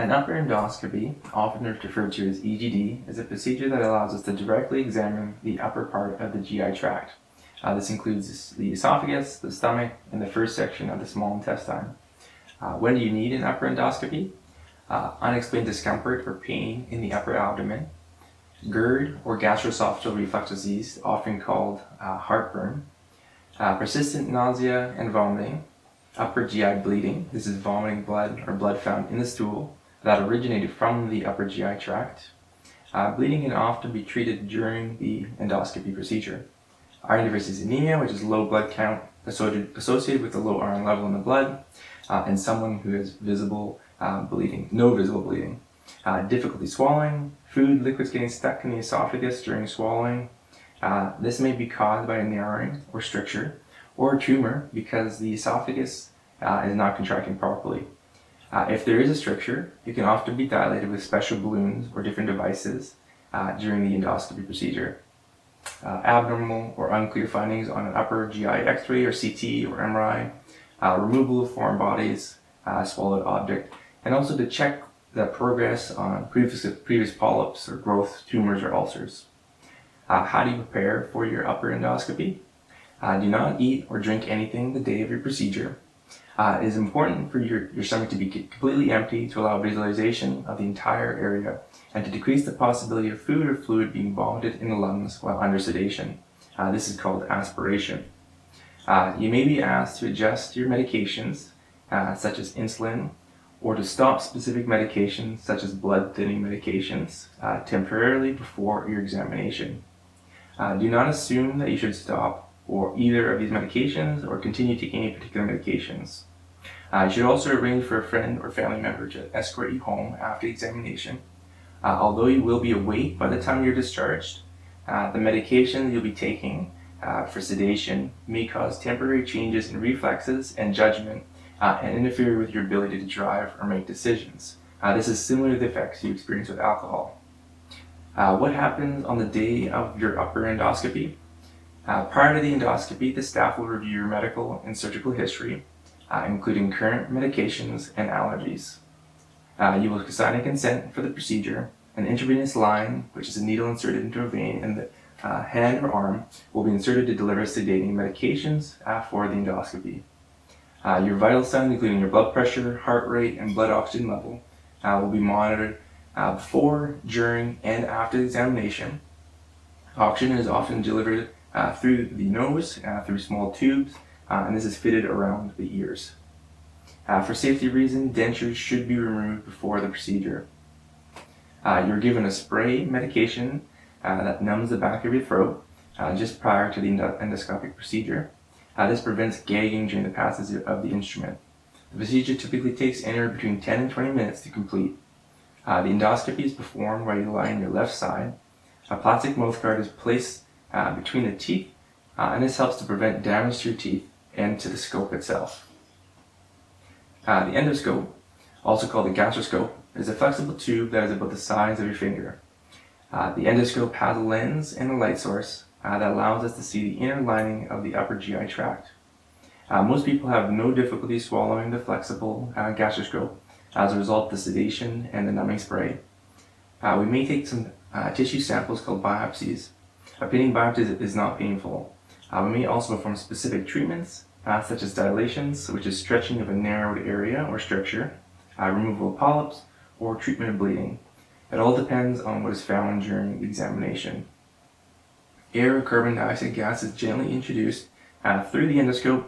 An upper endoscopy, often referred to as EGD, is a procedure that allows us to directly examine the upper part of the GI tract. This includes the esophagus, the stomach, and the first section of the small intestine. When do you need an upper endoscopy? Unexplained discomfort or pain in the upper abdomen, GERD or gastroesophageal reflux disease, often called heartburn, persistent nausea and vomiting, upper GI bleeding, this is vomiting blood or blood found in the stool that originated from the upper GI tract. Bleeding can often be treated during the endoscopy procedure. Iron deficiency anemia, which is low blood count associated with a low iron level in the blood, and someone who has visible bleeding, no visible bleeding. Difficulty swallowing, food, liquids getting stuck in the esophagus during swallowing. This may be caused by a narrowing or stricture or a tumor because the esophagus is not contracting properly. If there is a stricture, it can often be dilated with special balloons or different devices during the endoscopy procedure. Abnormal or unclear findings on an upper GI X-ray or CT or MRI, removal of foreign bodies, swallowed object, and also to check the progress on previous polyps or growth, tumors, or ulcers. How do you prepare for your upper endoscopy? Do not eat or drink anything the day of your procedure. It is important for your stomach to be completely empty to allow visualization of the entire area and to decrease the possibility of food or fluid being vomited in the lungs while under sedation. This is called aspiration. You may be asked to adjust your medications, such as insulin, or to stop specific medications, such as blood thinning medications, temporarily before your examination. Do not assume that you should stop or either of these medications or continue taking any particular medications. You should also arrange for a friend or family member to escort you home after the examination. Although you will be awake by the time you're discharged, the medication you'll be taking for sedation may cause temporary changes in reflexes and judgment and interfere with your ability to drive or make decisions. This is similar to the effects you experience with alcohol. What happens on the day of your upper endoscopy? Prior to the endoscopy, the staff will review your medical and surgical history, including current medications and allergies. You will sign a consent for the procedure. An intravenous line, which is a needle inserted into a vein in the hand or arm, will be inserted to deliver sedating medications for the endoscopy. Your vital signs, including your blood pressure, heart rate, and blood oxygen level, will be monitored before, during, and after the examination. Oxygen is often delivered through the nose, through small tubes, and this is fitted around the ears. For safety reasons, dentures should be removed before the procedure. You're given a spray medication that numbs the back of your throat just prior to the endoscopic procedure. This prevents gagging during the passage of the instrument. The procedure typically takes anywhere between 10 and 20 minutes to complete. The endoscopy is performed while you lie on your left side. A plastic mouthguard is placed between the teeth, and this helps to prevent damage to your teeth and to the scope itself. The endoscope, also called the gastroscope, is a flexible tube that is about the size of your finger. The endoscope has a lens and a light source that allows us to see the inner lining of the upper GI tract. Most people have no difficulty swallowing the flexible gastroscope as a result of the sedation and the numbing spray. We may take some tissue samples called biopsies. Obtaining biopsies is not painful. We may also perform specific treatments, such as dilations, which is stretching of a narrowed area or structure, removal of polyps, or treatment of bleeding. It all depends on what is found during the examination. Air or carbon dioxide gas is gently introduced through the endoscope.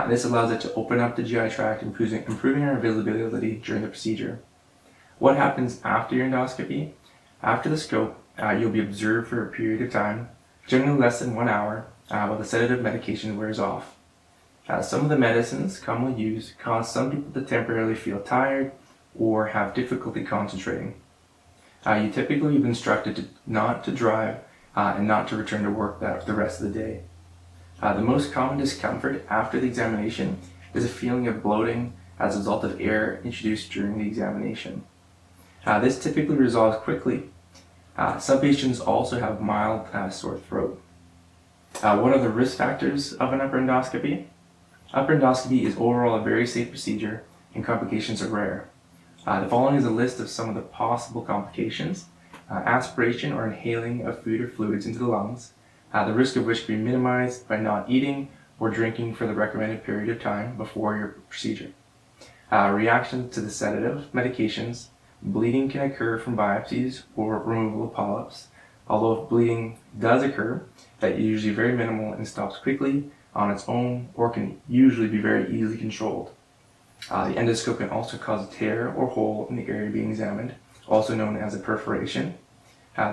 This allows it to open up the GI tract, improving our visibility during the procedure. What happens after your endoscopy? After the scope, you'll be observed for a period of time, generally less than 1 hour, while the sedative medication wears off. Some of the medicines commonly used cause some people to temporarily feel tired or have difficulty concentrating. You typically be instructed not to drive and not to return to work the rest of the day. The most common discomfort after the examination is a feeling of bloating as a result of air introduced during the examination. This typically resolves quickly. Some patients also have mild sore throat. What are the risk factors of an upper endoscopy? Upper endoscopy is overall a very safe procedure and complications are rare. The following is a list of some of the possible complications. Aspiration or inhaling of food or fluids into the lungs, the risk of which can be minimized by not eating or drinking for the recommended period of time before your procedure. Reaction to the sedative medications. Bleeding can occur from biopsies or removal of polyps. Although if bleeding does occur, that is usually very minimal and stops quickly on its own or can usually be very easily controlled. The endoscope can also cause a tear or hole in the area being examined, also known as a perforation.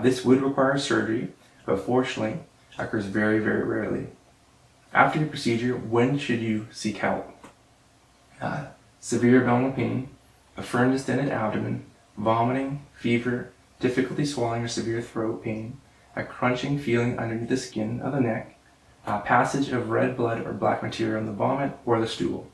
This would require surgery, but fortunately occurs very, very rarely. After the procedure, when should you seek help? Severe abdominal pain, a firm distended abdomen, vomiting, fever, difficulty swallowing or severe throat pain, a crunching feeling underneath the skin of the neck, passage of red blood or black material in the vomit or the stool.